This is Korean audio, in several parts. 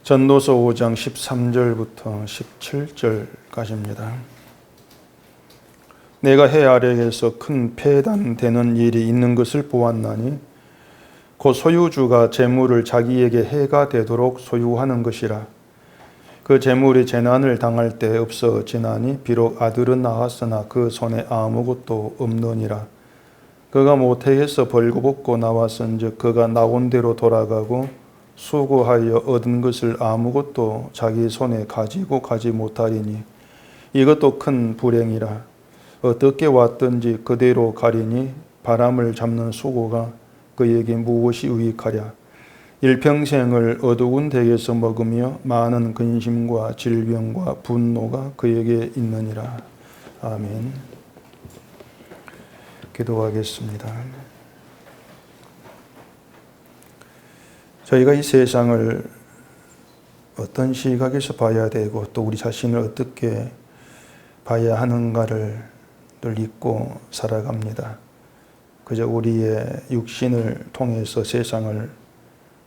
전도서 5장 13절부터 17절까지입니다. 내가 해 아래에서 큰 폐단되는 일이 있는 것을 보았나니 곧 소유주가 재물을 자기에게 해가 되도록 소유하는 것이라. 그 재물이 재난을 당할 때 없어지나니 비록 아들은 낳았으나 그 손에 아무것도 없느니라. 그가 모태에서 벌거벗고 나왔은즉 그가 나온 대로 돌아가고 수고하여 얻은 것을 아무것도 자기 손에 가지고 가지 못하리니 이것도 큰 불행이라. 어떻게 왔든지 그대로 가리니 바람을 잡는 수고가 그에게 무엇이 유익하랴. 일평생을 어두운 데에서 먹으며 많은 근심과 질병과 분노가 그에게 있느니라. 아멘. 기도하겠습니다. 저희가 이 세상을 어떤 시각에서 봐야 되고 또 우리 자신을 어떻게 봐야 하는가를 늘 잊고 살아갑니다. 그저 우리의 육신을 통해서 세상을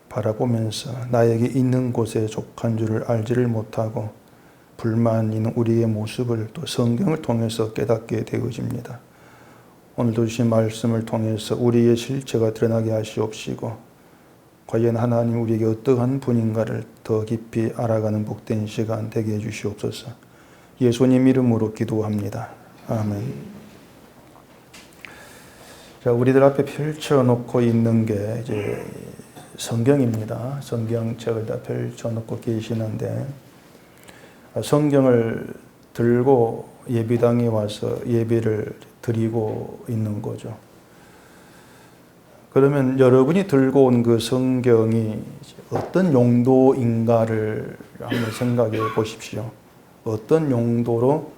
바라보면서 나에게 있는 곳에 족한 줄을 알지를 못하고 불만 있는 우리의 모습을 또 성경을 통해서 깨닫게 되어집니다. 오늘도 주신 말씀을 통해서 우리의 실체가 드러나게 하시옵시고 과연 하나님 우리에게 어떠한 분인가를 더 깊이 알아가는 복된 시간 되게 해주시옵소서. 예수님 이름으로 기도합니다. 아멘. 자, 우리들 앞에 펼쳐놓고 있는 게 이제 성경입니다. 성경책을 다 펼쳐놓고 계시는데 성경을 들고 예배당에 와서 예배를 드리고 있는 거죠. 그러면 여러분이 들고 온 그 성경이 어떤 용도인가를 한번 생각해 보십시오. 어떤 용도로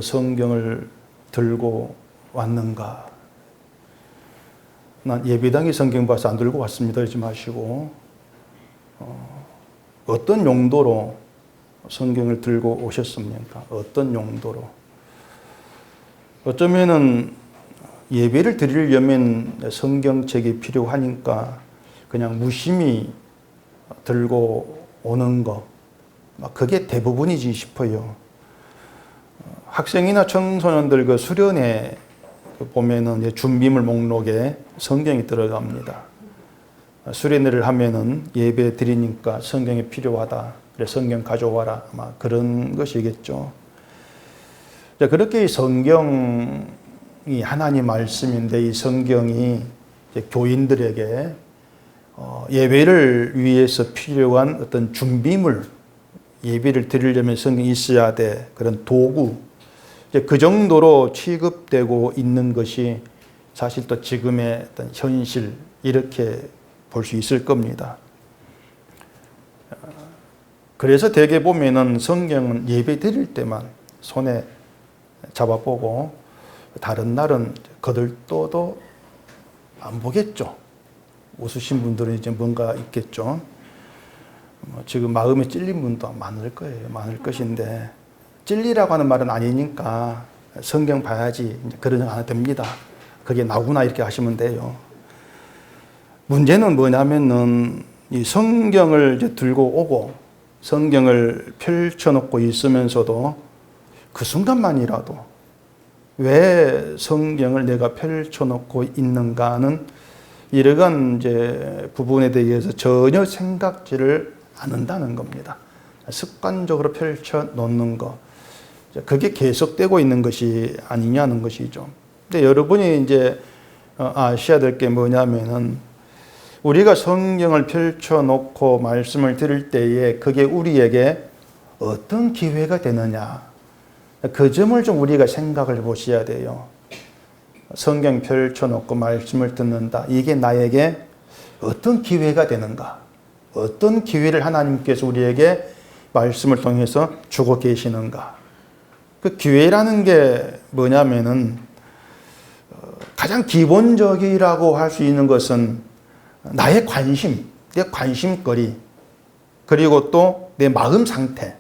성경을 들고 왔는가? 난 예배당에 성경 봐서 안 들고 왔습니다 이러지 마시고 어떤 용도로 성경을 들고 오셨습니까? 어떤 용도로? 어쩌면은 예배를 드리려면 성경책이 필요하니까 그냥 무심히 들고 오는 거, 그게 대부분이지 싶어요. 학생이나 청소년들 그 수련회 보면은 준비물 목록에 성경이 들어갑니다. 수련회를 하면은 예배 드리니까 성경이 필요하다. 그래 성경 가져와라. 아마 그런 것이겠죠. 그렇게 성경이 하나님 말씀인데 이 성경이 교인들에게 예배를 위해서 필요한 어떤 준비물, 예배를 드리려면 성경이 있어야 돼. 그런 도구. 그 정도로 취급되고 있는 것이 사실 또 지금의 어떤 현실, 이렇게 볼 수 있을 겁니다. 그래서 대개 보면은 성경은 예배 드릴 때만 손에 잡아보고 다른 날은 거들떠도 안 보겠죠. 웃으신 분들은 이제 뭔가 있겠죠. 지금 마음에 찔린 분도 많을 거예요. 많을 것인데 찔리라고 하는 말은 아니니까 성경 봐야지 그러지 않아도 됩니다. 그게 나구나 이렇게 하시면 돼요. 문제는 뭐냐면은 이 성경을 이제 들고 오고 성경을 펼쳐놓고 있으면서도 그 순간만이라도 왜 성경을 내가 펼쳐놓고 있는가는 이러한 이제 부분에 대해서 전혀 생각지를 않는다는 겁니다. 습관적으로 펼쳐놓는 것. 그게 계속되고 있는 것이 아니냐는 것이죠. 근데 여러분이 이제 아셔야 될 게 뭐냐면은 우리가 성경을 펼쳐놓고 말씀을 들을 때에 그게 우리에게 어떤 기회가 되느냐. 그 점을 좀 우리가 생각을 해보셔야 돼요. 성경 펼쳐놓고 말씀을 듣는다. 이게 나에게 어떤 기회가 되는가? 어떤 기회를 하나님께서 우리에게 말씀을 통해서 주고 계시는가? 그 기회라는 게 뭐냐면은 가장 기본적이라고 할 수 있는 것은 나의 관심, 내 관심거리, 그리고 또 내 마음 상태,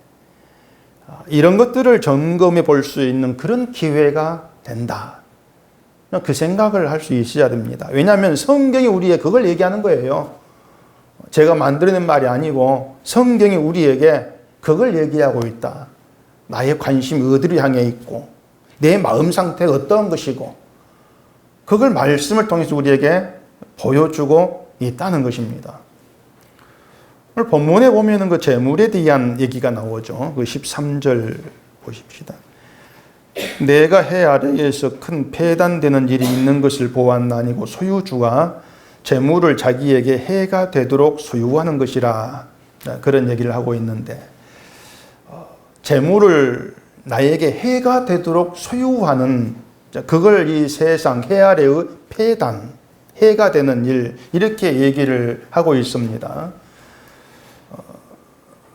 이런 것들을 점검해 볼 수 있는 그런 기회가 된다. 그 생각을 할 수 있어야 됩니다. 왜냐하면 성경이 우리의 그걸 얘기하는 거예요. 제가 만들어낸 말이 아니고 성경이 우리에게 그걸 얘기하고 있다. 나의 관심이 어디를 향해 있고 내 마음 상태가 어떤 것이고 그걸 말씀을 통해서 우리에게 보여주고 있다는 것입니다. 오늘 본문에 보면은 그 재물에 대한 얘기가 나오죠. 그 13절 보십시다. 내가 해 아래에서 큰 폐단되는 일이 있는 것을 보았나니고 소유주가 재물을 자기에게 해가 되도록 소유하는 것이라. 그런 얘기를 하고 있는데 재물을 나에게 해가 되도록 소유하는 그걸 이 세상 해 아래의 폐단, 해가 되는 일 이렇게 얘기를 하고 있습니다.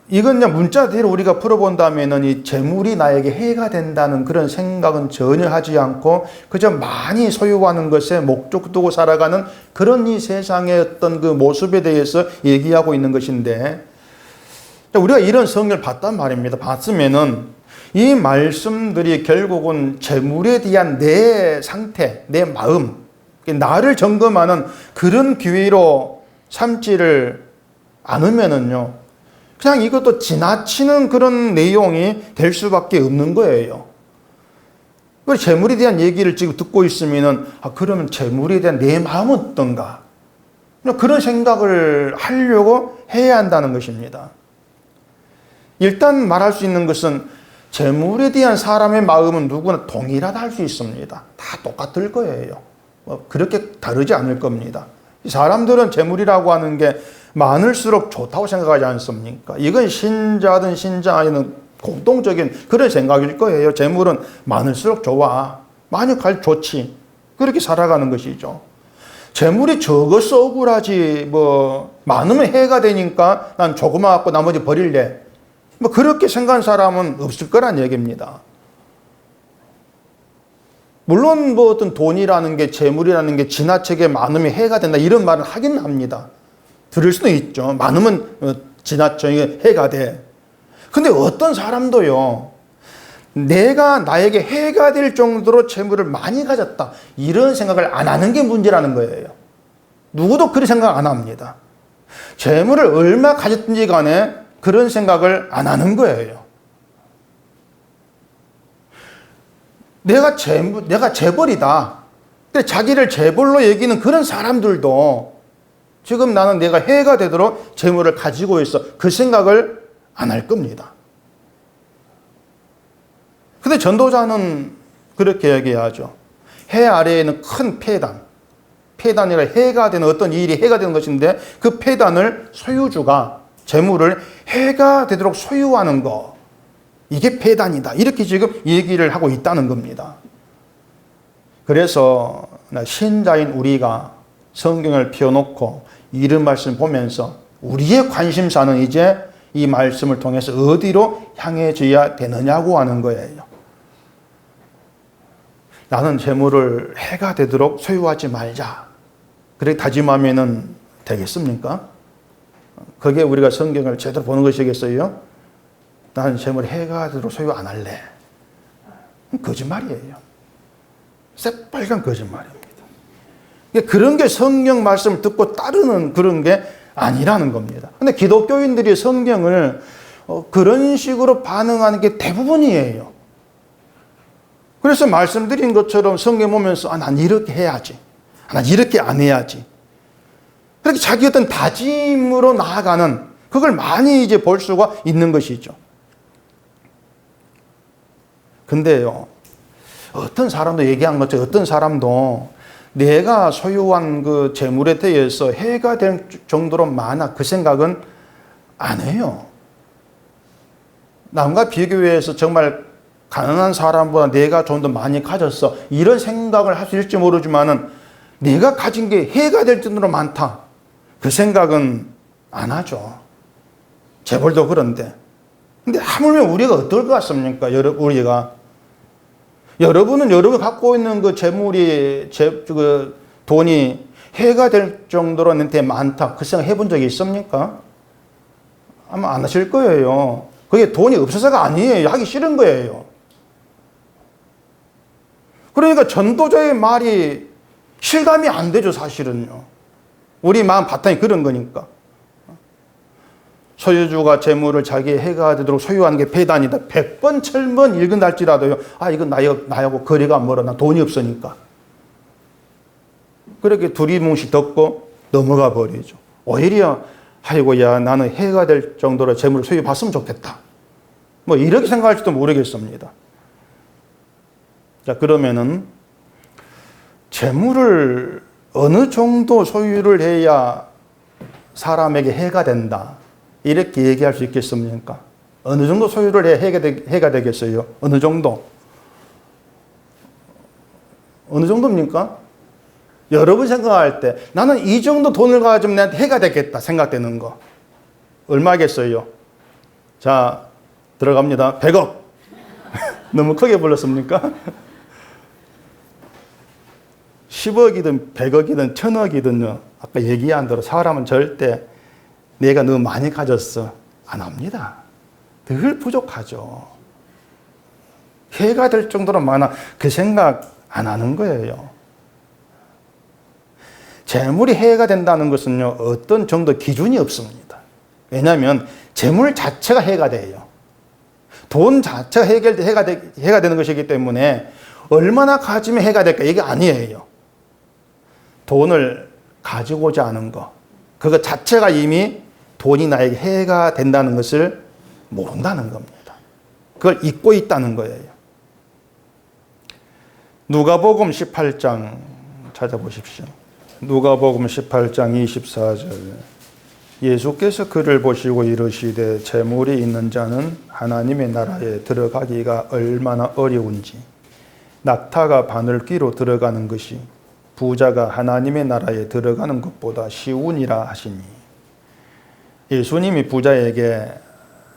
이건 그냥 문자대로 우리가 풀어본다면은 이 재물이 나에게 해가 된다는 그런 생각은 전혀 하지 않고 그저 많이 소유하는 것에 목적 두고 살아가는 그런 이 세상의 어떤 그 모습에 대해서 얘기하고 있는 것인데 우리가 이런 성경을 봤단 말입니다. 봤으면은 이 말씀들이 결국은 재물에 대한 내 상태, 내 마음, 나를 점검하는 그런 기회로 삼지를 않으면은요. 그냥 이것도 지나치는 그런 내용이 될 수밖에 없는 거예요. 재물에 대한 얘기를 지금 듣고 있으면은 그러면 재물에 대한 내 마음은 어떤가? 그런 생각을 하려고 해야 한다는 것입니다. 일단 말할 수 있는 것은 재물에 대한 사람의 마음은 누구나 동일하다 할 수 있습니다. 다 똑같을 거예요. 그렇게 다르지 않을 겁니다. 사람들은 재물이라고 하는 게 많을수록 좋다고 생각하지 않습니까? 이건 신자든 신자 아니든 공동적인 그런 생각일 거예요. 재물은 많을수록 좋아. 많으면 좋지. 그렇게 살아가는 것이죠. 재물이 적어서 억울하지 많으면 해가 되니까 난 조그마 갖고 나머지 버릴래. 그렇게 생각하는 사람은 없을 거란 얘기입니다. 물론 어떤 돈이라는 게 재물이라는 게 지나치게 많으면 해가 된다 이런 말은 하긴 합니다. 들을 수도 있죠. 많으면 지나치게 해가 돼. 근데 어떤 사람도요. 내가 나에게 해가 될 정도로 재물을 많이 가졌다. 이런 생각을 안 하는 게 문제라는 거예요. 누구도 그런 생각 안 합니다. 재물을 얼마 가졌든지 간에 그런 생각을 안 하는 거예요. 내가 재벌이다. 자기를 재벌로 여기는 그런 사람들도 지금 나는 내가 해가 되도록 재물을 가지고 있어. 그 생각을 안 할 겁니다. 근데 전도자는 그렇게 얘기하죠. 해 아래에는 큰 폐단이라 해가 되는 어떤 일이 해가 되는 것인데 그 폐단을 소유주가 재물을 해가 되도록 소유하는 거. 이게 폐단이다. 이렇게 지금 얘기를 하고 있다는 겁니다. 그래서 신자인 우리가 성경을 펴놓고 이런 말씀 보면서 우리의 관심사는 이제 이 말씀을 통해서 어디로 향해져야 되느냐고 하는 거예요. 나는 재물을 해가 되도록 소유하지 말자. 그렇게 다짐하면 되겠습니까? 그게 우리가 성경을 제대로 보는 것이겠어요? 나는 재물을 해가 되도록 소유 안 할래. 거짓말이에요. 새빨간 거짓말입니다. 그런 게 성경 말씀을 듣고 따르는 그런 게 아니라는 겁니다. 근데 기독교인들이 성경을 그런 식으로 반응하는 게 대부분이에요. 그래서 말씀드린 것처럼 성경 보면서 난 이렇게 해야지. 난 이렇게 안 해야지. 그렇게 자기 어떤 다짐으로 나아가는 그걸 많이 이제 볼 수가 있는 것이죠. 근데요, 어떤 사람도 얘기한 것처럼 어떤 사람도 내가 소유한 그 재물에 대해서 해가 될 정도로 많아 그 생각은 안 해요. 남과 비교해서 정말 가난한 사람보다 내가 좀 더 많이 가졌어. 이런 생각을 할 수 있을지 모르지만은 내가 가진 게 해가 될 정도로 많다. 그 생각은 안 하죠. 재벌도 그런데. 근데 하물며 우리가 어떨 것 같습니까? 우리가. 여러분은 여러분이 갖고 있는 그 재물이, 그 돈이 해가 될 정도로 나한테 많다. 그 생각 해본 적이 있습니까? 아마 안 하실 거예요. 그게 돈이 없어서가 아니에요. 하기 싫은 거예요. 그러니까 전도자의 말이 실감이 안 되죠, 사실은요. 우리 마음 바탕이 그런 거니까. 소유주가 재물을 자기의 해가 되도록 소유하는 게 배단이다. 100번, 1000번 읽은다 할지라도요. 아, 이건 나하고 거리가 멀어. 나 돈이 없으니까. 그렇게 두리뭉실 덮고 넘어가 버리죠. 오히려 아이고 야 나는 해가 될 정도로 재물을 소유받으면 좋겠다. 뭐 이렇게 생각할지도 모르겠습니다. 자, 그러면은 재물을 어느 정도 소유를 해야 사람에게 해가 된다. 이렇게 얘기할 수 있겠습니까? 어느 정도 소유를 해야 해가 되겠어요? 어느 정도? 어느 정도입니까? 여러분 생각할 때 나는 이 정도 돈을 가지면 내한테 해가 되겠다 생각되는 거 얼마겠어요? 자, 들어갑니다. 100억. 너무 크게 불렀습니까? 10억이든 100억이든 1000억이든요. 아까 얘기한 대로 사람은 절대 내가 너무 많이 가졌어 안 합니다. 늘 부족하죠. 해가 될 정도로 많아 그 생각 안 하는 거예요. 재물이 해가 된다는 것은요, 어떤 정도 기준이 없습니다. 왜냐하면 재물 자체가 해가 돼요. 돈 자체가 해가 되는 것이기 때문에 얼마나 가지면 해가 될까 이게 아니에요. 돈을 가지고자 하는 거, 그거 자체가 이미 돈이 나에게 해가 된다는 것을 모른다는 겁니다. 그걸 잊고 있다는 거예요. 누가복음 18장 찾아보십시오. 누가복음 18장 24절. 예수께서 그를 보시고 이르시되 재물이 있는 자는 하나님의 나라에 들어가기가 얼마나 어려운지 낙타가 바늘귀로 들어가는 것이 부자가 하나님의 나라에 들어가는 것보다 쉬우니라 하시니. 예수님이 부자에게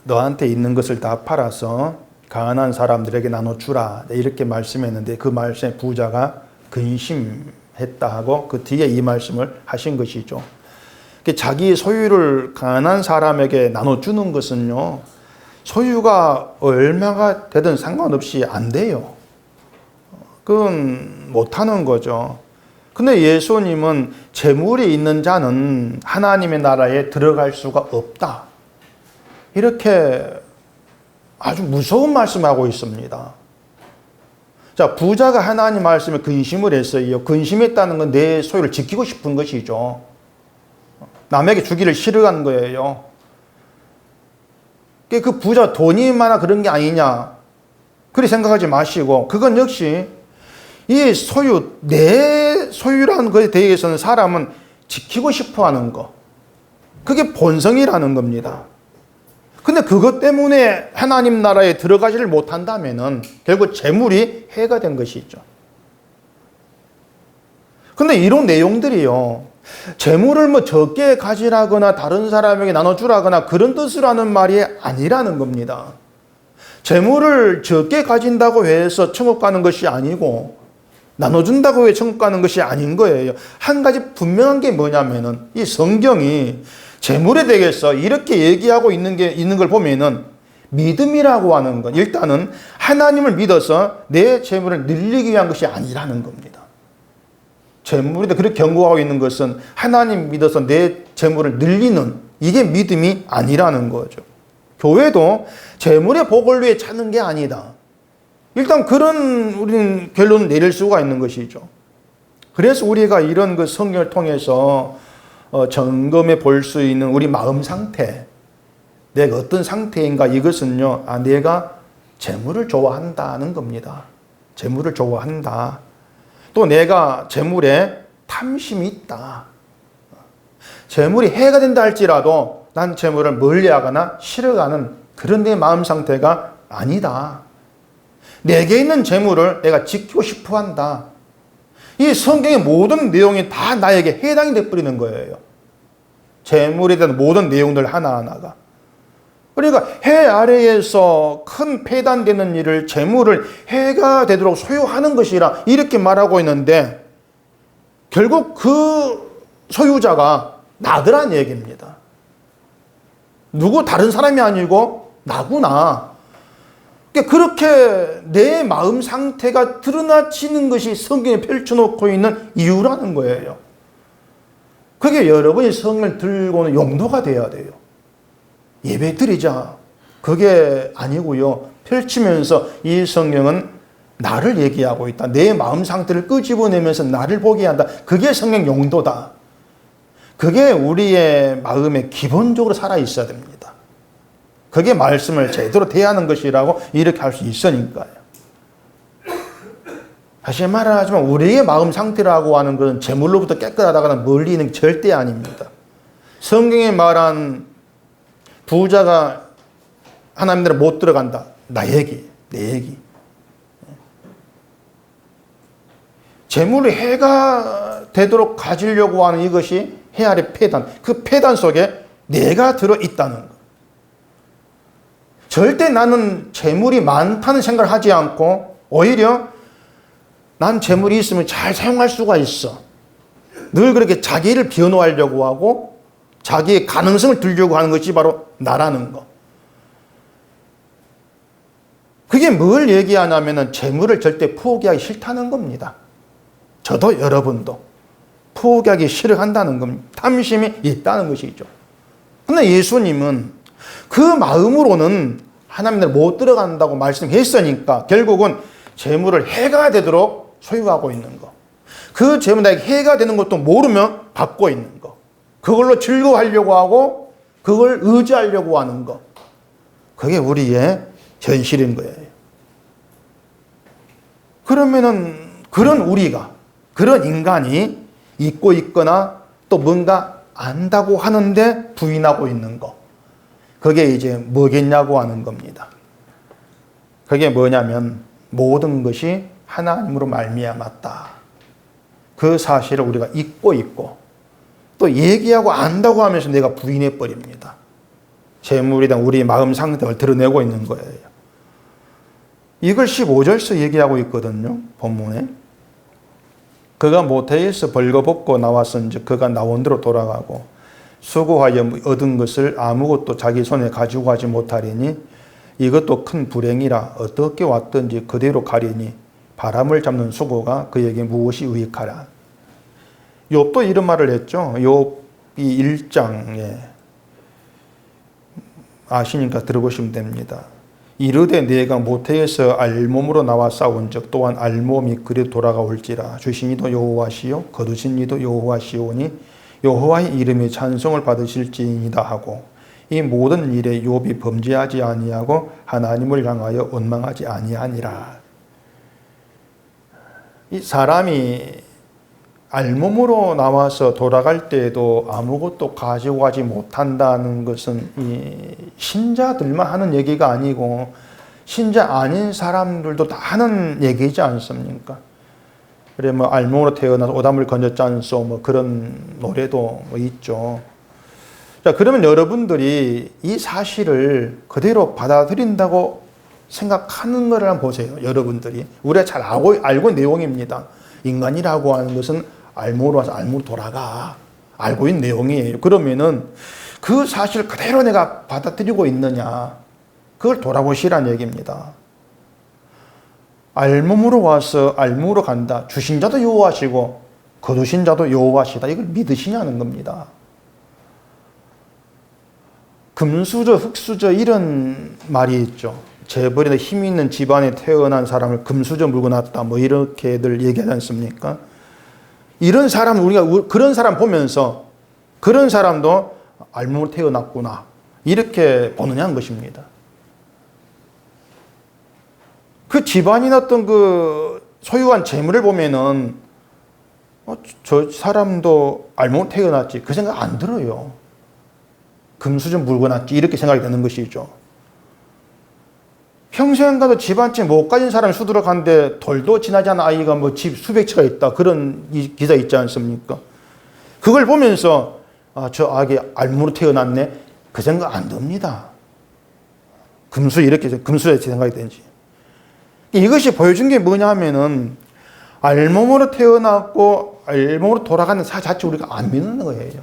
너한테 있는 것을 다 팔아서 가난한 사람들에게 나눠주라 이렇게 말씀했는데 그 말씀에 부자가 근심했다 하고 그 뒤에 이 말씀을 하신 것이죠. 자기 소유를 가난한 사람에게 나눠주는 것은요, 소유가 얼마가 되든 상관없이 안 돼요. 그건 못하는 거죠. 근데 예수님은 재물이 있는 자는 하나님의 나라에 들어갈 수가 없다. 이렇게 아주 무서운 말씀을 하고 있습니다. 자, 부자가 하나님 말씀에 근심을 했어요. 근심했다는 건 내 소유를 지키고 싶은 것이죠. 남에게 주기를 싫어하는 거예요. 그 부자 돈이 많아 그런 게 아니냐. 그렇게 생각하지 마시고, 그건 역시 이 소유, 내 소유라는 것에 대해서는 사람은 지키고 싶어 하는 거. 그게 본성이라는 겁니다. 근데 그것 때문에 하나님 나라에 들어가지를 못한다면은 결국 재물이 해가 된 것이죠. 근데 이런 내용들이요, 재물을 뭐 적게 가지라거나 다른 사람에게 나눠주라거나 그런 뜻으로 하는 말이 아니라는 겁니다. 재물을 적게 가진다고 해서 천국 가는 것이 아니고 나눠준다고 해서 천국 가는 것이 아닌 거예요. 한 가지 분명한 게 뭐냐면은 이 성경이 재물에 대해서 이렇게 얘기하고 있는 걸 보면은 믿음이라고 하는 건 일단은 하나님을 믿어서 내 재물을 늘리기 위한 것이 아니라는 겁니다. 재물에 그렇게 경고하고 있는 것은 하나님 믿어서 내 재물을 늘리는 이게 믿음이 아니라는 거죠. 교회도 재물의 복을 위해 찾는 게 아니다. 일단 그런 우리는 결론을 내릴 수가 있는 것이죠. 그래서 우리가 이런 그 성경을 통해서 점검해 볼 수 있는 우리 마음 상태, 내가 어떤 상태인가, 이것은요, 내가 재물을 좋아한다는 겁니다. 재물을 좋아한다. 또 내가 재물에 탐심이 있다. 재물이 해가 된다 할지라도 난 재물을 멀리하거나 싫어하는 그런 내 마음 상태가 아니다. 내게 있는 재물을 내가 지키고 싶어 한다. 이 성경의 모든 내용이 다 나에게 해당이 되어버리는 거예요. 재물에 대한 모든 내용들 하나하나가. 그러니까 해 아래에서 큰 폐단되는 일을 재물을 해가 되도록 소유하는 것이라 이렇게 말하고 있는데 결국 그 소유자가 나더란 얘기입니다. 누구 다른 사람이 아니고 나구나. 그렇게 내 마음 상태가 드러나치는 것이 성경에 펼쳐놓고 있는 이유라는 거예요. 그게 여러분이 성경을 들고는 용도가 돼야 돼요. 예배 드리자. 그게 아니고요. 펼치면서 이 성경은 나를 얘기하고 있다. 내 마음 상태를 끄집어내면서 나를 보게 한다. 그게 성경 용도다. 그게 우리의 마음에 기본적으로 살아 있어야 됩니다. 그게 말씀을 제대로 대하는 것이라고 이렇게 할 수 있으니까요. 다시 말하자면 우리의 마음 상태라고 하는 것은 재물로부터 깨끗하다가는 멀리 있는 게 절대 아닙니다. 성경에 말한 부자가 하나님 나라에 못 들어간다. 내 얘기. 재물이 해가 되도록 가지려고 하는 이것이 해 아래 폐단. 그 폐단 속에 내가 들어있다는 것. 절대 나는 재물이 많다는 생각을 하지 않고 오히려 난 재물이 있으면 잘 사용할 수가 있어. 늘 그렇게 자기를 변호하려고 하고 자기의 가능성을 들려고 하는 것이 바로 나라는 거. 그게 뭘 얘기하냐면은 재물을 절대 포기하기 싫다는 겁니다. 저도 여러분도 포기하기 싫어한다는 겁니다. 탐심이 있다는 것이죠. 그런데 예수님은 그 마음으로는 하나님 나라에 못 들어간다고 말씀했으니까 결국은 재물을 해가 되도록 소유하고 있는 거. 그 재물 나에게 해가 되는 것도 모르면 받고 있는 거. 그걸로 즐거워하려고 하고 그걸 의지하려고 하는 거. 그게 우리의 현실인 거예요. 그러면은 그런 우리가, 그런 인간이 잊고 있거나 또 뭔가 안다고 하는데 부인하고 있는 거. 그게 이제 뭐겠냐고 하는 겁니다. 그게 뭐냐면 모든 것이 하나님으로 말미암았다. 그 사실을 우리가 잊고 있고 또 얘기하고 안다고 하면서 내가 부인해 버립니다. 재물에 대한 우리 마음 상태를 드러내고 있는 거예요. 이걸 15절에서 얘기하고 있거든요. 본문에. 그가 모태에서 벌거벗고 나와서 이제 그가 나온대로 돌아가고 수고하여 얻은 것을 아무것도 자기 손에 가지고 가지 못하리니 이것도 큰 불행이라 어떻게 왔든지 그대로 가리니 바람을 잡는 수고가 그에게 무엇이 유익하라. 욥도 이런 말을 했죠. 욥이 1장에 아시니까 들어보시면 됩니다. 이르되 내가 모태에서 알몸으로 나와 싸운 적 또한 알몸이 그리 돌아가올지라. 주신 이도 여호와시요 거두신 이도 여호와시오니 여호와의 이름이 찬송을 받으실지이다 하고 이 모든 일에 욥이 범죄하지 아니하고 하나님을 향하여 원망하지 아니하니라. 이 사람이 알몸으로 나와서 돌아갈 때에도 아무것도 가지고 가지 못한다는 것은 이 신자들만 하는 얘기가 아니고 신자 아닌 사람들도 다 하는 얘기지 않습니까? 그래 뭐 알몸으로 태어나서 오담을 건졌지 않소 뭐 그런 노래도 뭐 있죠. 자, 그러면 여러분들이 이 사실을 그대로 받아들인다고 생각하는 것을 한번 보세요. 여러분들이 우리가 잘 알고 있는 내용입니다. 인간이라고 하는 것은 알몸으로 와서 알몸으로 돌아가. 알고 있는 내용이에요. 그러면은 그 사실 그대로 내가 받아들이고 있느냐. 그걸 돌아보시란 얘기입니다. 알몸으로 와서 알몸으로 간다. 주신 자도 여호와시고 거두신 자도 여호와시다. 이걸 믿으시냐는 겁니다. 금수저, 흙수저 이런 말이 있죠. 재벌이나 힘 있는 집안에 태어난 사람을 금수저 물고 났다. 뭐 이렇게들 얘기하지 않습니까? 이런 사람, 우리가 그런 사람 보면서 그런 사람도 알몸으로 태어났구나. 이렇게 보느냐는 것입니다. 그 집안이나 어떤 그 소유한 재물을 보면은 저 사람도 알몸으로 태어났지. 그 생각 안 들어요. 금수저 물고 났지. 이렇게 생각이 되는 것이죠. 평생 가도 집 한 채 못 가진 사람이 수두룩한데 돌도 지나지 않은 아이가 뭐 집 수백 채가 있다. 그런 기사 있지 않습니까? 그걸 보면서 저 아기 알몸으로 태어났네. 그 생각 안 듭니다. 금수에 생각이 되지. 이것이 보여준 게 뭐냐 하면은 알몸으로 태어났고 알몸으로 돌아가는 사 자체 우리가 안 믿는 거예요.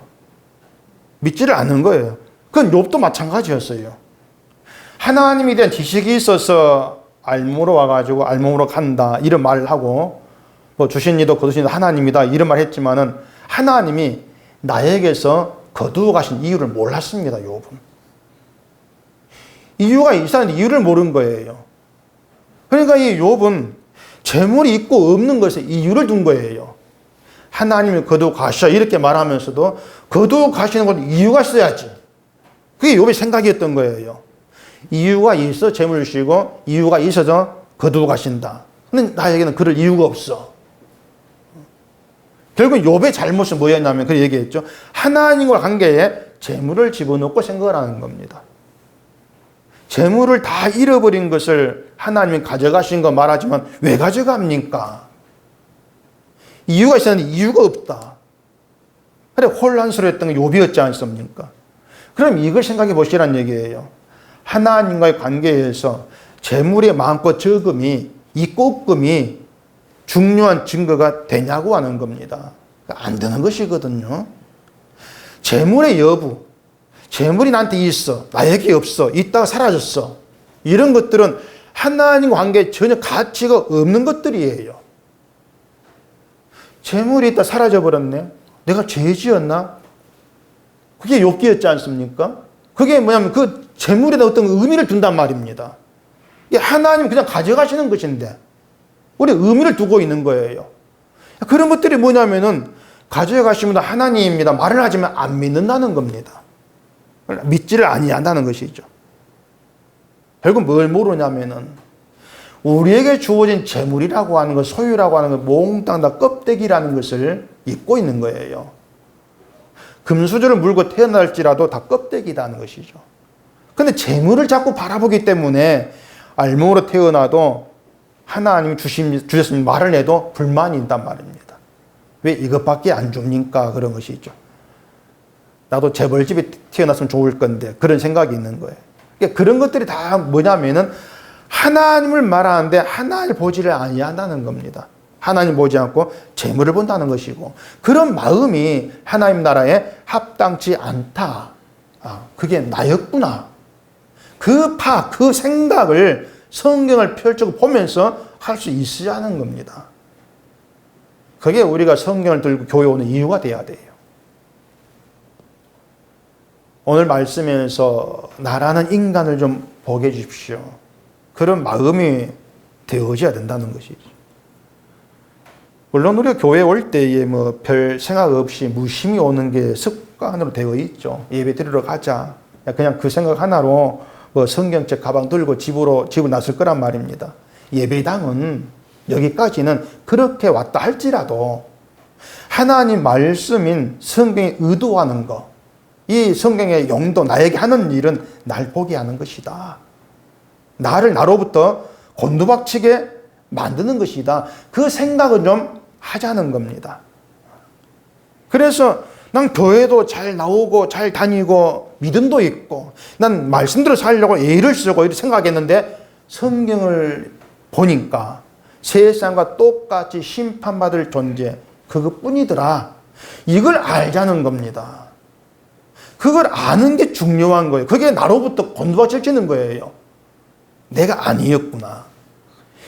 믿지를 않는 거예요. 그건 욥도 마찬가지였어요. 하나님에 대한 지식이 있어서 알몸으로 와가지고 알몸으로 간다 이런 말을 하고 뭐 주신 이도 거두신 이도 하나님이다 이런 말 했지만은 하나님이 나에게서 거두어 가신 이유를 몰랐습니다. 욥은. 이유가 있었는데 이유를 모르는 거예요. 그러니까 이 욥은 재물이 있고 없는 것에 이유를 둔 거예요. 하나님이 거두가시오 이렇게 말하면서도 거두가시는 건 이유가 있어야지. 그게 욥의 생각이었던 거예요. 이유가 있어 재물을 주시고 이유가 있어서 거두가신다. 근데 나에게는 그럴 이유가 없어. 결국 욥의 잘못은 뭐였냐면 그 얘기했죠. 하나님과 관계에 재물을 집어넣고 생각을 하는 겁니다. 재물을 다 잃어버린 것을 하나님이 가져가신 거 말하지만 왜 가져갑니까? 이유가 있었는데 이유가 없다. 그래 혼란스러웠던 게 욥이었지 않습니까? 그럼 이걸 생각해 보시란 얘기예요. 하나님과의 관계에서 재물의 많고 적음이 있고 없음이 중요한 증거가 되냐고 하는 겁니다. 안 되는 것이거든요. 재물의 여부, 재물이 나한테 있어, 나에게 없어, 있다가 사라졌어. 이런 것들은 하나님과 관계에 전혀 가치가 없는 것들이에요. 재물이 있다 사라져버렸네. 내가 죄 지었나? 그게 욥기였지 않습니까? 그게 뭐냐면 그 재물에다 어떤 의미를 둔단 말입니다. 하나님 그냥 가져가시는 것인데 우리 의미를 두고 있는 거예요. 그런 것들이 뭐냐면은 가져가시면 하나님입니다 말을 하지만 안 믿는다는 겁니다. 믿지를 아니한다는 것이죠. 결국 뭘 모르냐면은 우리에게 주어진 재물이라고 하는 것, 소유라고 하는 것 몽땅 다 껍데기라는 것을 잊고 있는 거예요. 금수저를 물고 태어날지라도 다 껍데기라는 것이죠. 근데 재물을 자꾸 바라보기 때문에 알몸으로 태어나도 하나님이 주셨으면 말을 해도 불만이 있단 말입니다. 왜 이것밖에 안 줍니까? 그런 것이죠. 나도 재벌집에 태어났으면 좋을 건데 그런 생각이 있는 거예요. 그러니까 그런 것들이 다 뭐냐면은 하나님을 말하는데 하나님을 보지를 아니한다는 겁니다. 하나님 보지 않고 재물을 본다는 것이고 그런 마음이 하나님 나라에 합당치 않다. 그게 나였구나. 그 생각을 성경을 펼쳐 보면서 할 수 있어야 하는 겁니다. 그게 우리가 성경을 들고 교회 오는 이유가 돼야 돼요. 오늘 말씀에서 나라는 인간을 좀 보게 해주십시오. 그런 마음이 되어져야 된다는 것이죠. 물론 우리가 교회 올 때에 뭐 별 생각 없이 무심히 오는 게 습관으로 되어 있죠. 예배 드리러 가자. 그냥 그 생각 하나로 뭐 성경책 가방 들고 집으로 나설 거란 말입니다. 예배당은 여기까지는 그렇게 왔다 할지라도 하나님 말씀인 성경이 의도하는 것, 이 성경의 용도, 나에게 하는 일은 날 보게 하는 것이다. 나를 나로부터 곤두박치게 만드는 것이다. 그 생각은 좀 하자는 겁니다. 그래서 난 교회도 잘 나오고 잘 다니고 믿음도 있고 난 말씀대로 살려고 애를 쓰고 이렇게 생각했는데 성경을 보니까 세상과 똑같이 심판받을 존재 그것뿐이더라. 이걸 알자는 겁니다. 그걸 아는 게 중요한 거예요. 그게 나로부터 곤두박질치는 거예요. 내가 아니었구나.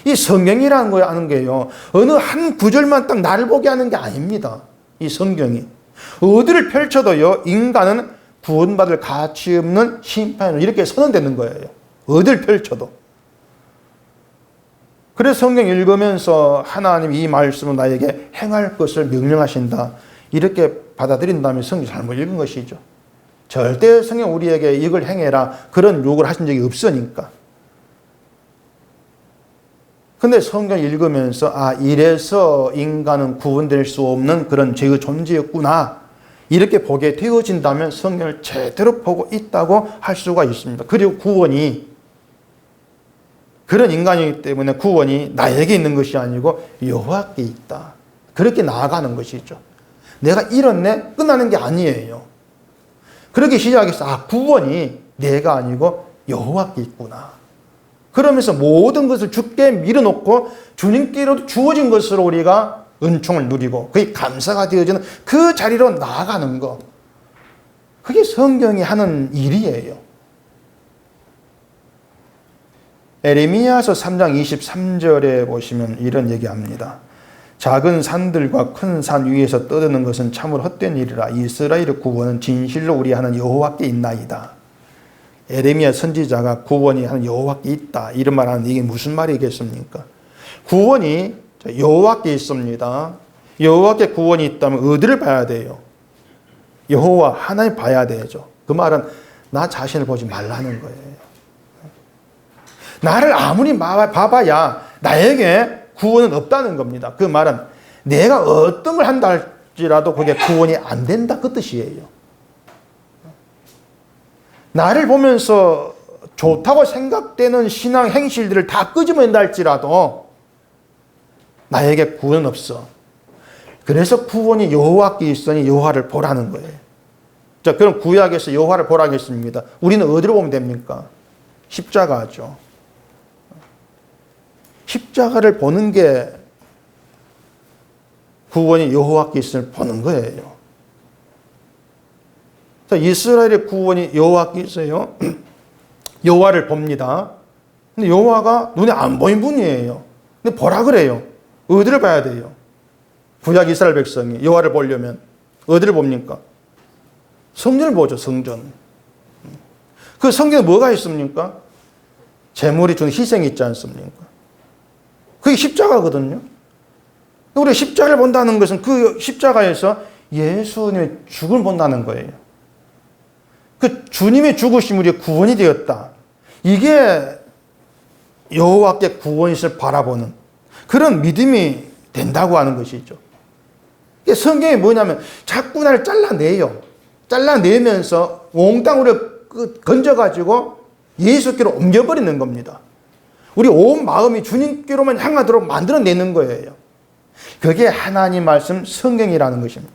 이 성경이라는 걸 아는 게요. 어느 한 구절만 딱 나를 보게 하는 게 아닙니다. 이 성경이. 어디를 펼쳐도요. 인간은 구원받을 가치 없는 심판으로 이렇게 선언되는 거예요. 어디를 펼쳐도. 그래서 성경 읽으면서 하나님 이 말씀은 나에게 행할 것을 명령하신다. 이렇게 받아들인다면 성경 잘못 읽은 것이죠. 절대 성경 우리에게 이걸 행해라. 그런 요구를 하신 적이 없으니까. 근데 성경 읽으면서 이래서 인간은 구원될 수 없는 그런 죄의 존재였구나. 이렇게 보게 되어진다면 성경을 제대로 보고 있다고 할 수가 있습니다. 그리고 구원이 그런 인간이기 때문에 구원이 나에게 있는 것이 아니고 여호와께 있다. 그렇게 나아가는 것이죠. 내가 잃었네? 끝나는 게 아니에요. 그렇게 시작해서 구원이 내가 아니고 여호와께 있구나. 그러면서 모든 것을 주께 밀어놓고 주님께로 주어진 것으로 우리가 은총을 누리고 그게 감사가 되어지는 그 자리로 나아가는 것. 그게 성경이 하는 일이에요. 에레미야서 3장 23절에 보시면 이런 얘기합니다. 작은 산들과 큰 산 위에서 떠드는 것은 참으로 헛된 일이라. 이스라엘의 구원은 진실로 우리 하는 여호와께 있나이다. 에레미야 선지자가 구원이 하는 여호와께 있다 이런 말하는데 이게 무슨 말이겠습니까? 구원이 여호와께 있습니다. 여호와께 구원이 있다면 어디를 봐야 돼요? 여호와 하나님 봐야 되죠. 그 말은 나 자신을 보지 말라는 거예요. 나를 아무리 봐봐야 나에게 구원은 없다는 겁니다. 그 말은 내가 어떤 걸 한다 할지라도 그게 구원이 안 된다 그 뜻이에요. 나를 보면서 좋다고 생각되는 신앙 행실들을 다 끄집어낸다 할지라도 나에게 구원은 없어. 그래서 구원이 여호와께 있으니 여호와를 보라는 거예요. 자, 그럼 구약에서 여호와를 보라고 했습니다. 우리는 어디로 보면 됩니까? 십자가죠. 십자가를 보는 게 구원이 여호와께 있음을 보는 거예요. 자, 이스라엘의 구원이 여호와께 있어요. 여호와를 봅니다. 근데 여호와가 눈에 안 보이는 분이에요. 근데 보라 그래요. 어디를 봐야 돼요? 구약 이스라엘 백성이 여호와를 보려면 어디를 봅니까? 성전을 보죠. 성전. 그 성전에 뭐가 있습니까? 제물이 주는 희생이 있지 않습니까? 그게 십자가거든요. 우리가 십자가를 본다는 것은 그 십자가에서 예수님의 죽음을 본다는 거예요. 그 주님의 죽으심이 우리의 구원이 되었다. 이게 여호와께 구원이를 바라보는 그런 믿음이 된다고 하는 것이죠. 성경이 뭐냐면 자꾸 나를 잘라내요. 잘라내면서 몽땅 우리를 건져가지고 예수께로 옮겨버리는 겁니다. 우리 온 마음이 주님께로만 향하도록 만들어내는 거예요. 그게 하나님 말씀 성경이라는 것입니다.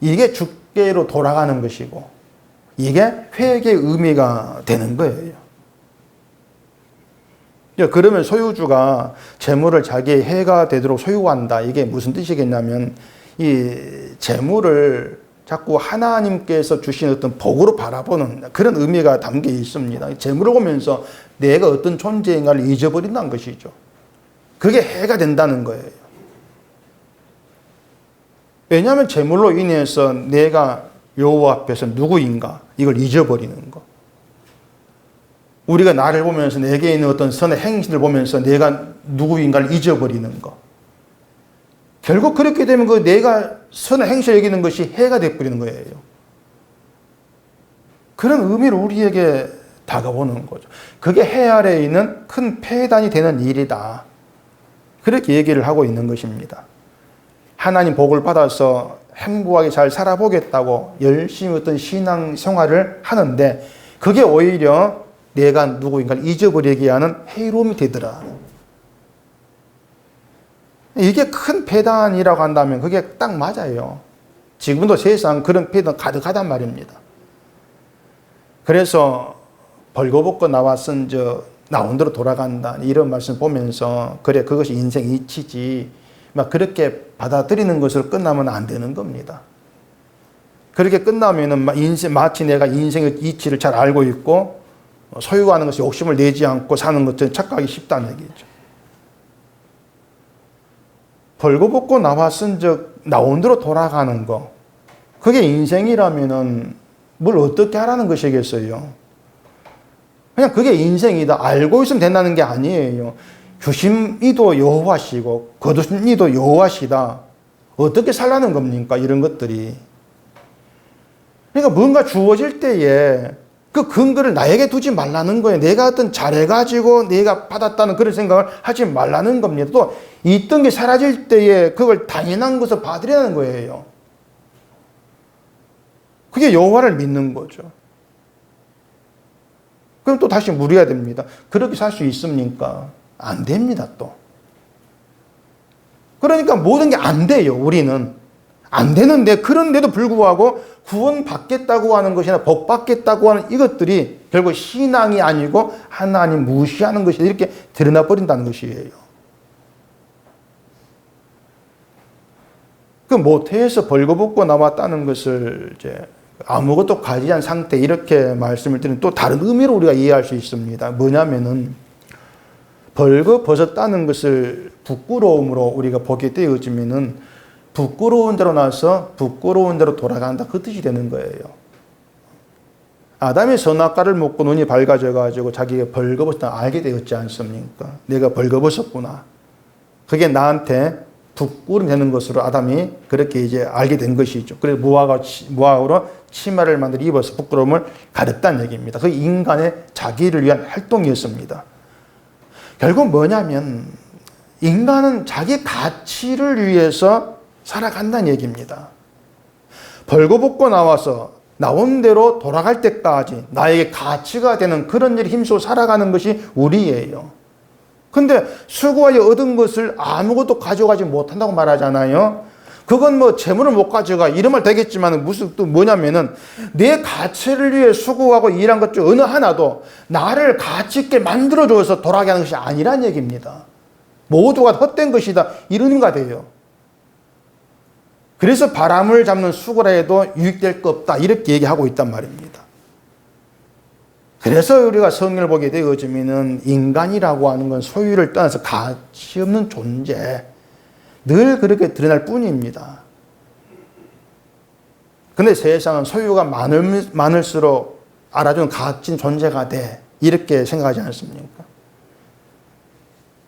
이게 주께로 돌아가는 것이고 이게 회개의 의미가 되는 거예요. 그러면 소유주가 재물을 자기의 해가 되도록 소유한다. 이게 무슨 뜻이겠냐면 이 재물을 자꾸 하나님께서 주신 어떤 복으로 바라보는 그런 의미가 담겨 있습니다. 재물을 보면서 내가 어떤 존재인가를 잊어버린다는 것이죠. 그게 해가 된다는 거예요. 왜냐하면 재물로 인해서 내가 여호와 앞에서 누구인가 이걸 잊어버리는 거. 우리가 나를 보면서 내게 있는 어떤 선의 행실을 보면서 내가 누구인가를 잊어버리는 거. 결국 그렇게 되면 그 내가 선의 행실을 여기는 것이 해가 되어버리는 거예요. 그런 의미로 우리에게 다가오는 거죠. 그게 해 아래에 있는 큰 폐단이 되는 일이다. 그렇게 얘기를 하고 있는 것입니다. 하나님 복을 받아서 행복하게 잘 살아보겠다고 열심히 어떤 신앙 생활을 하는데 그게 오히려 내가 누구인가를 잊어버리게 하는 해로움이 되더라. 이게 큰 폐단이라고 한다면 그게 딱 맞아요. 지금도 세상 그런 폐단 가득하단 말입니다. 그래서 벌거벗고 나왔은 나온 대로 돌아간다 이런 말씀 보면서 그래 그것이 인생 이치지 막 그렇게 받아들이는 것으로 끝나면 안 되는 겁니다. 그렇게 끝나면은 마치 내가 인생의 이치를 잘 알고 있고 소유하는 것에 욕심을 내지 않고 사는 것처럼 착각하기 쉽다는 얘기죠. 벌거벗고 나왔은 나온 대로 돌아가는 거 그게 인생이라면은 뭘 어떻게 하라는 것이겠어요? 그냥 그게 인생이다 알고 있으면 된다는 게 아니에요. 주신 이도 여호와시고 거두신 이도 여호와시다. 어떻게 살라는 겁니까? 이런 것들이. 그러니까 뭔가 주어질 때에 그 근거를 나에게 두지 말라는 거예요. 내가 어떤 잘해가지고 내가 받았다는 그런 생각을 하지 말라는 겁니다. 또 있던 게 사라질 때에 그걸 당연한 것을 받으려는 거예요. 그게 여호와를 믿는 거죠. 그럼 또 다시 물어야 됩니다. 그렇게 살 수 있습니까? 안 됩니다, 또. 그러니까 모든 게 안 돼요, 우리는. 안 되는데, 그런데도 불구하고 구원 받겠다고 하는 것이나 복 받겠다고 하는 이것들이 결국 신앙이 아니고 하나님 무시하는 것이 이렇게 드러나 버린다는 것이에요. 그 모태에서 벌거벗고 나왔다는 것을 이제 아무것도 가지지 않은 상태 이렇게 말씀을 드리는 또 다른 의미로 우리가 이해할 수 있습니다. 뭐냐면은 벌거벗었다는 것을 부끄러움으로 우리가 보게 되어지면은 부끄러운 대로 나서 부끄러운 대로 돌아간다 그 뜻이 되는 거예요. 아담이 선악과를 먹고 눈이 밝아져가지고 자기가 벌거벗었다 알게 되었지 않습니까? 내가 벌거벗었구나. 그게 나한테 부끄러움이 되는 것으로 아담이 그렇게 이제 알게 된 것이죠. 그래서 무화과로 치마를 만들어 입어서 부끄러움을 가렸다는 얘기입니다. 그 인간의 자기를 위한 활동이었습니다. 결국 뭐냐면 인간은 자기 가치를 위해서 살아간다는 얘기입니다. 벌거벗고 나와서 나온 대로 돌아갈 때까지 나에게 가치가 되는 그런 일에 힘써 살아가는 것이 우리예요. 근데 수고하여 얻은 것을 아무것도 가져가지 못한다고 말하잖아요. 그건 뭐 재물을 못 가져가 이런 말 되겠지만 무슨 또 뭐냐면은 내 가치를 위해 수고하고 일한 것 중 어느 하나도 나를 가치 있게 만들어줘서 돌아가게 하는 것이 아니란 얘기입니다. 모두가 헛된 것이다 이런 의미가 돼요. 그래서 바람을 잡는 수고라 해도 유익될 거 없다 이렇게 얘기하고 있단 말입니다. 그래서 우리가 성경을 보게 되어지면은 인간이라고 하는 건 소유를 떠나서 가치 없는 존재 늘 그렇게 드러날 뿐입니다. 근데 세상은 소유가 많을수록 알아주는 가치 있는 존재가 돼 이렇게 생각하지 않습니까?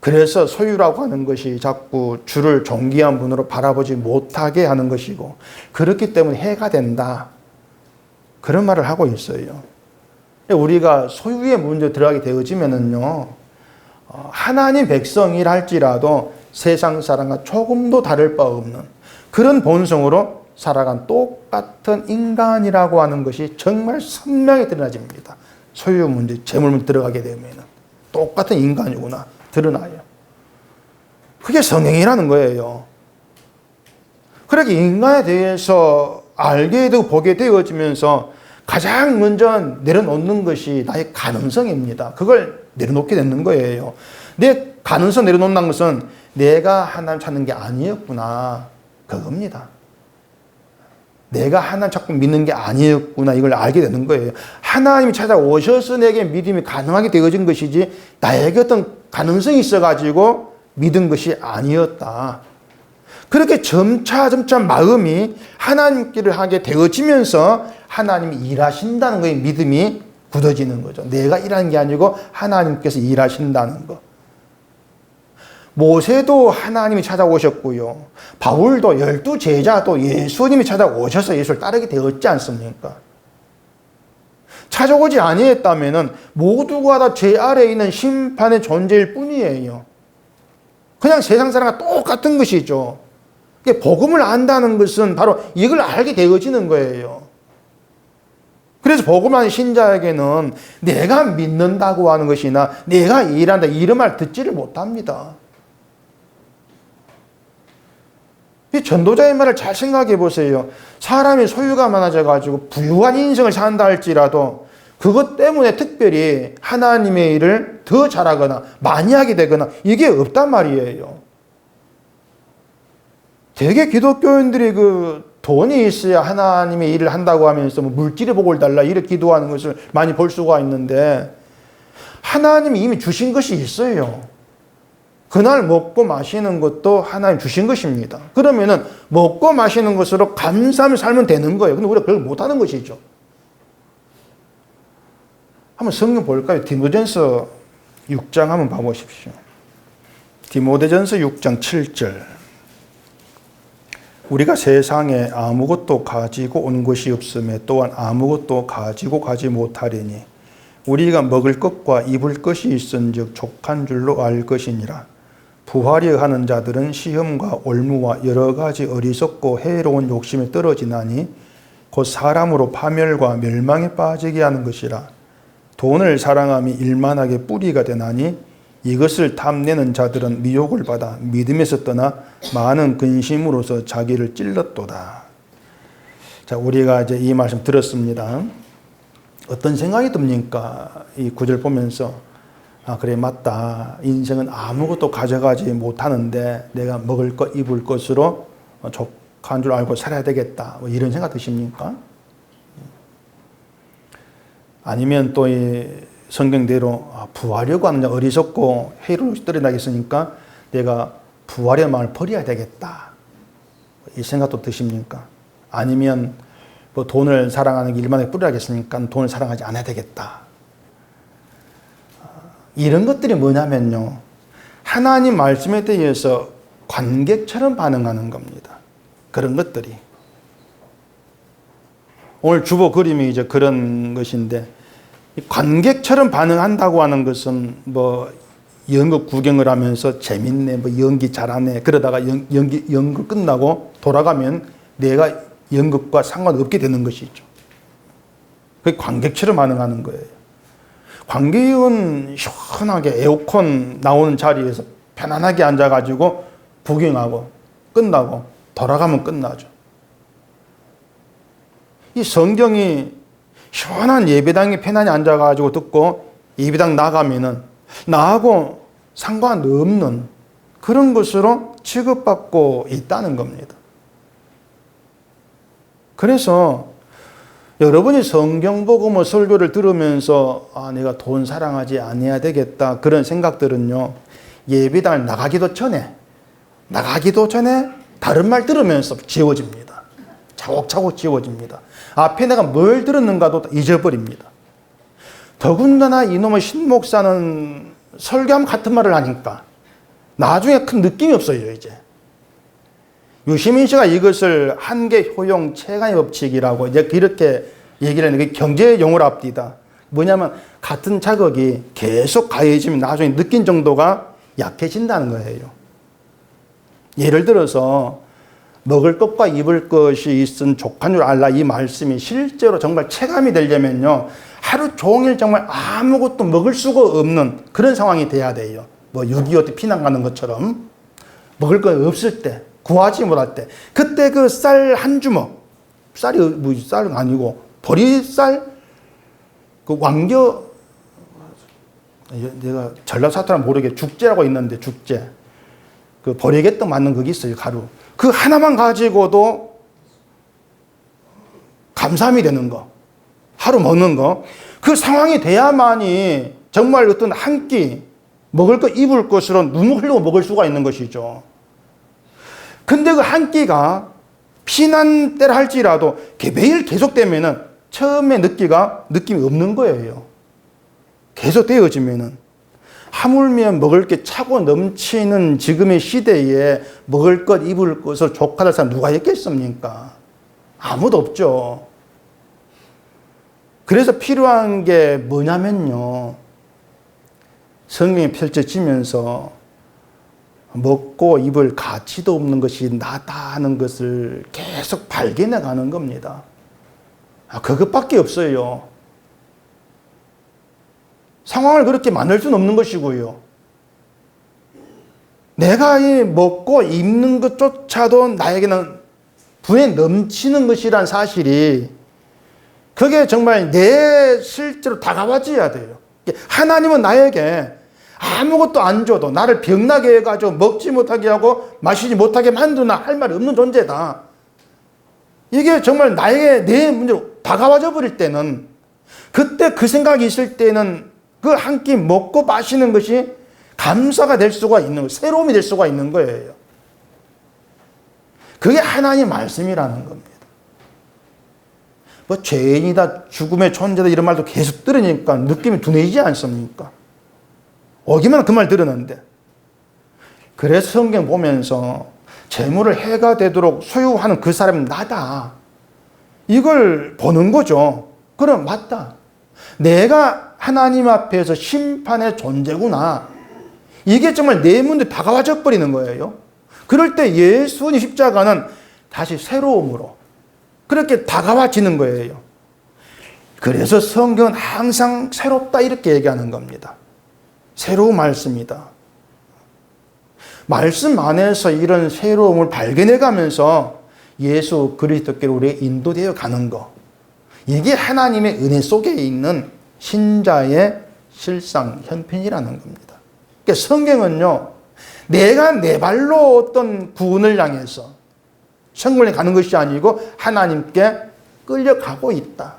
그래서 소유라고 하는 것이 자꾸 주를 존귀한 분으로 바라보지 못하게 하는 것이고 그렇기 때문에 해가 된다. 그런 말을 하고 있어요. 우리가 소유의 문제에 들어가게 되어지면은요, 하나님 백성이라 할지라도 세상 사람과 조금도 다를 바 없는 그런 본성으로 살아간 똑같은 인간이라고 하는 것이 정말 선명히 드러나집니다. 소유 문제, 재물 문제 들어가게 되면 똑같은 인간이구나. 드러나요. 그게 성령이라는 거예요. 그렇게 인간에 대해서 알게 되고 보게 되어지면서 가장 먼저 내려놓는 것이 나의 가능성입니다. 그걸 내려놓게 되는 거예요. 내 가능성 내려놓는 것은 내가 하나님 찾는 게 아니었구나. 그겁니다. 내가 하나님 찾고 믿는 게 아니었구나. 이걸 알게 되는 거예요. 하나님이 찾아오셔서 내게 믿음이 가능하게 되어진 것이지 나에게 어떤 가능성이 있어가지고 믿은 것이 아니었다. 그렇게 점차 마음이 하나님께를 하게 되어지면서 하나님이 일하신다는 거에 믿음이 굳어지는 거죠. 내가 일하는 게 아니고 하나님께서 일하신다는 거. 모세도 하나님이 찾아오셨고요. 바울도 12제자도 예수님이 찾아오셔서 예수를 따르게 되었지 않습니까? 찾아오지 아니했다면 모두가 다 죄 아래에 있는 심판의 존재일 뿐이에요. 그냥 세상 사람과 똑같은 것이죠. 복음을 안다는 것은 바로 이걸 알게 되어지는 거예요. 그래서 복음을 아는 신자에게는 내가 믿는다고 하는 것이나 내가 일한다 이런 말 듣지를 못합니다. 이 전도자의 말을 잘 생각해 보세요. 사람이 소유가 많아져가지고 부유한 인생을 산다 할지라도 그것 때문에 특별히 하나님의 일을 더 잘하거나 많이 하게 되거나 이게 없단 말이에요. 되게 기독교인들이 돈이 있어야 하나님의 일을 한다고 하면서 물질의 복을 달라 이렇게 기도하는 것을 많이 볼 수가 있는데 하나님이 이미 주신 것이 있어요. 그날 먹고 마시는 것도 하나님 주신 것입니다. 그러면은 먹고 마시는 것으로 감사하며 살면 되는 거예요. 근데 우리가 그걸 못하는 것이죠. 한번 성경 볼까요? 디모데전서 6장 한번 봐보십시오. 디모데전서 6장 7절. 우리가 세상에 아무것도 가지고 온 것이 없음에 또한 아무것도 가지고 가지 못하리니 우리가 먹을 것과 입을 것이 있은즉 족한 줄로 알 것이니라. 부하려 하는 자들은 시험과 올무와 여러 가지 어리석고 해로운 욕심에 떨어지나니 곧 사람으로 파멸과 멸망에 빠지게 하는 것이라. 돈을 사랑함이 일만하게 뿌리가 되나니 이것을 탐내는 자들은 미혹을 받아 믿음에서 떠나 많은 근심으로서 자기를 찔렀도다. 자, 우리가 이제 이 말씀 들었습니다. 어떤 생각이 듭니까? 이 구절 보면서 그래 맞다. 인생은 아무것도 가져가지 못하는데 내가 먹을 것 입을 것으로 족한 줄 알고 살아야 되겠다. 뭐 이런 생각 드십니까? 아니면 또 이 성경대로 부하려고 하는 자 어리석고 해로 떨어나겠으니까 내가 부하려는 마음을 버려야 되겠다. 이 생각도 드십니까? 아니면 뭐 돈을 사랑하는 게 일만하게 뿌리라겠습니까? 돈을 사랑하지 않아야 되겠다. 이런 것들이 뭐냐면요, 하나님 말씀에 대해서 관객처럼 반응하는 겁니다. 그런 것들이. 오늘 주보 그림이 이제 그런 것인데, 관객처럼 반응한다고 하는 것은 뭐 연극 구경을 하면서 재밌네, 뭐 연기 잘하네, 그러다가 연극 끝나고 돌아가면 내가 연극과 상관없게 되는 것이죠. 그게 관객처럼 반응하는 거예요. 관객은 시원하게 에어컨 나오는 자리에서 편안하게 앉아가지고 구경하고 끝나고 돌아가면 끝나죠. 이 성경이 시원한 예배당에 편안히 앉아가지고 듣고 예배당 나가면은 나하고 상관없는 그런 것으로 취급받고 있다는 겁니다. 그래서 여러분이 성경 보고 뭐 설교를 들으면서 내가 돈 사랑하지 않아야 되겠다 그런 생각들은요, 예배당을 나가기도 전에 다른 말 들으면서 지워집니다. 차곡차곡 지워집니다. 앞에 내가 뭘 들었는가도 잊어버립니다. 더군다나 이놈의 신목사는 설교하면 같은 말을 하니까 나중에 큰 느낌이 없어요. 이제 유시민 씨가 이것을 한계 효용 체감의 법칙이라고 이제 이렇게 얘기를 하는 게 경제 용어로 앞뒤다. 뭐냐면 같은 자극이 계속 가해지면 나중에 느낀 정도가 약해진다는 거예요. 예를 들어서 먹을 것과 입을 것이 있은 족한 줄 알라, 이 말씀이 실제로 정말 체감이 되려면요, 하루 종일 정말 아무것도 먹을 수가 없는 그런 상황이 돼야 돼요. 뭐 6.25 때 피난 가는 것처럼 먹을 거 없을 때, 구하지 못할 때, 그때 그 쌀 한 주먹, 쌀이 뭐 쌀은 아니고 보리쌀, 그 왕겨, 내가 전라도 사투리는 모르게 죽제라고 있는데, 죽제, 그 보리개떡 맞는 그게 있어요, 가루. 그 하나만 가지고도 감사함이 되는 거, 하루 먹는 거, 그 상황이 돼야만이 정말 어떤 한 끼 먹을 것, 입을 것으로 눈물 흘리고 먹을 수가 있는 것이죠. 근데 그 한 끼가 피난 때라 할지라도 매일 계속되면은 처음에 느낌이 없는 거예요. 계속 되어지면은. 하물며 먹을 게 차고 넘치는 지금의 시대에 먹을 것, 입을 것을 족하다 사람 누가 있겠습니까? 아무도 없죠. 그래서 필요한 게 뭐냐면요, 성경이 펼쳐지면서 먹고 입을 가치도 없는 것이 나다 하는 것을 계속 발견해 가는 겁니다. 그것밖에 없어요. 상황을 그렇게 만들 수는 없는 것이고요. 내가 이 먹고 입는 것조차도 나에게는 분에 넘치는 것이란 사실이, 그게 정말 내 실제로 다가와줘야 돼요. 하나님은 나에게 아무것도 안 줘도 나를 병나게 해가지고 먹지 못하게 하고 마시지 못하게 만드나 할 말 없는 존재다. 이게 정말 나에게 내 문제로 다가와져 버릴 때는, 그때 그 생각이 있을 때는 그 한 끼 먹고 마시는 것이 감사가 될 수가 있는 거예요. 새로움이 될 수가 있는 거예요. 그게 하나님의 말씀이라는 겁니다. 뭐 죄인이다, 죽음의 존재다 이런 말도 계속 들으니까 느낌이 둔해지지 않습니까? 오기만 그 말 들었는데. 그래서 성경 보면서 재물을 해가 되도록 소유하는 그 사람은 나다, 이걸 보는 거죠. 그럼 맞다, 내가 하나님 앞에서 심판의 존재구나, 이게 정말 내 문제 다가와져 버리는 거예요. 그럴 때 예수님 십자가는 다시 새로움으로 그렇게 다가와지는 거예요. 그래서 성경은 항상 새롭다 이렇게 얘기하는 겁니다. 새로운 말씀이다. 말씀 안에서 이런 새로움을 발견해 가면서 예수 그리스도께로 우리가 인도되어 가는 거, 이게 하나님의 은혜 속에 있는 신자의 실상 현편이라는 겁니다. 그러니까 성경은요, 내가 내 발로 어떤 구원을 향해서 성공에 가는 것이 아니고 하나님께 끌려가고 있다,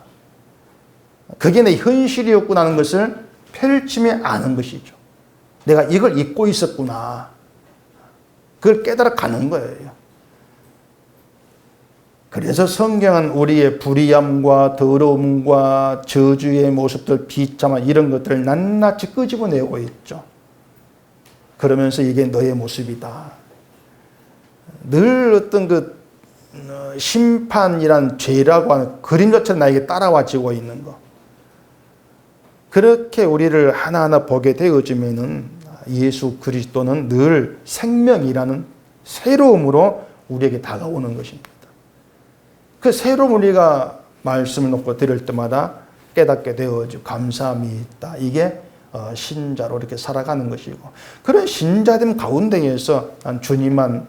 그게 내 현실이었구나 하는 것을 펼치며 아는 것이죠. 내가 이걸 잊고 있었구나, 그걸 깨달아 가는 거예요. 그래서 성경은 우리의 불의함과 더러움과 저주의 모습들, 비참함 이런 것들을 낱낱이 끄집어내고 있죠. 그러면서 이게 너의 모습이다. 늘 어떤 그 심판이란 죄라고 하는 그림자처럼 나에게 따라와지고 있는 거. 그렇게 우리를 하나하나 보게 되어지면은 예수 그리스도는 늘 생명이라는 새로움으로 우리에게 다가오는 것입니다. 그 새로움 우리가 말씀을 놓고 들을 때마다 깨닫게 되어지고 감사함이 있다. 이게 신자로 이렇게 살아가는 것이고, 그런 신자됨 가운데에서 난 주님만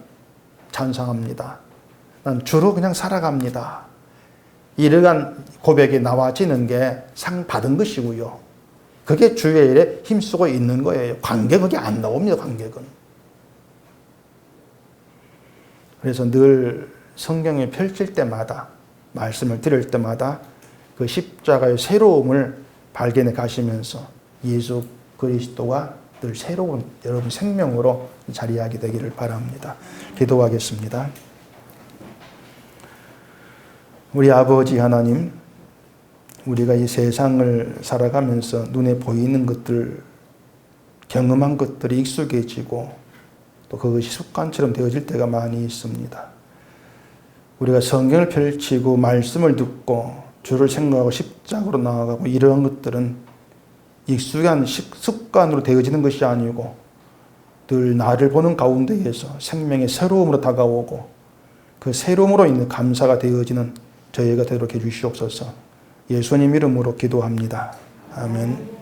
찬양합니다. 난 주로 그냥 살아갑니다. 이러한 고백이 나와지는 게 상 받은 것이고요. 그게 주의 일에 힘쓰고 있는 거예요. 관객은 그게 안 나옵니다. 관객은. 그래서 늘 성경에 펼칠 때마다, 말씀을 들을 때마다 그 십자가의 새로움을 발견해 가시면서 예수 그리스도가 늘 새로운 여러분 생명으로 자리하게 되기를 바랍니다. 기도하겠습니다. 우리 아버지 하나님, 우리가 이 세상을 살아가면서 눈에 보이는 것들, 경험한 것들이 익숙해지고 또 그것이 습관처럼 되어질 때가 많이 있습니다. 우리가 성경을 펼치고 말씀을 듣고 주를 생각하고 십자가로 나아가고 이러한 것들은 익숙한 습관으로 되어지는 것이 아니고 늘 나를 보는 가운데에서 생명의 새로움으로 다가오고 그 새로움으로 있는 감사가 되어지는 저희가 되도록 해주시옵소서. 예수님 이름으로 기도합니다. 아멘.